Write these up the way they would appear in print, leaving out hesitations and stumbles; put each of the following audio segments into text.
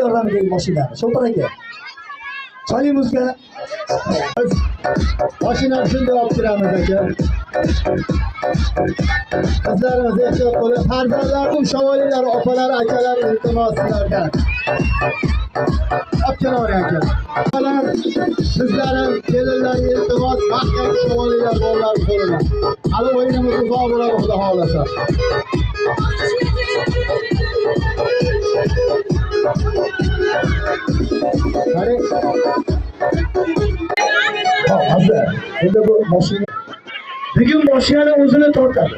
yordamidagi mashinani. Shopar aka. Choling muzikani. Biz mashinani shunday olib kiramiz aka. Qizlarimiz ehtiyot bo'ling. Farzandlarim, shovolinlar, opalar, akalar, iltimos sizlardan. Obkanavar aka. Opalar, sizlarim, kelinlar, iltimos, mahkam shovolinlar bolalar qo'lidan. Hali o'yinimiz uzoq bo'ladi, xudo xolasa. Qani. Hozir endi bu mashina bugun mashinani o'zini tortadi.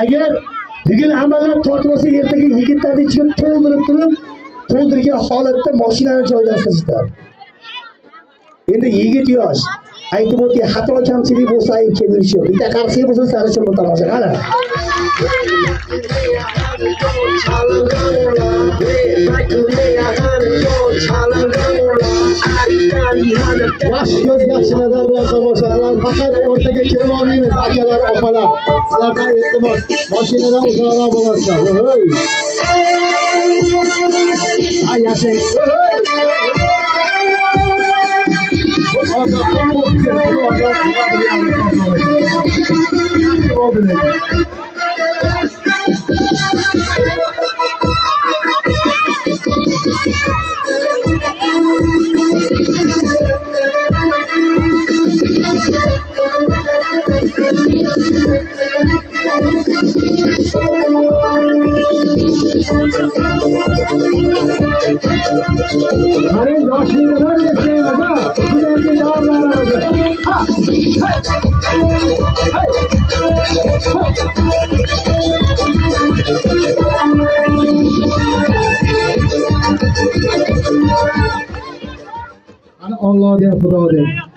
Agar bugun amallar tortmasa, ertaga yigitlarni ichiga to'ldirib turib, to'ldirgan holatda mashinani joylashtirishdi. Endi yigit yosh. Aytib o'tdi, xato kamchilik bo'lsa ayb kelirish yo'q. Bitta qarshi bo'lsa sarishim bu tomosha qara. Yosh ko'z yaxshilardan bilan tomoshalar, faqat o'rtaga kirib olmaymiz, akalar, opalar. Sizlardan iltimos, mashinadan uzoqroq bo'lasizlar. Ay yashang. Hare yoshligidan yashayapti. Sizlarga javoblarimiz. Ana Alloh degan Xudo degan.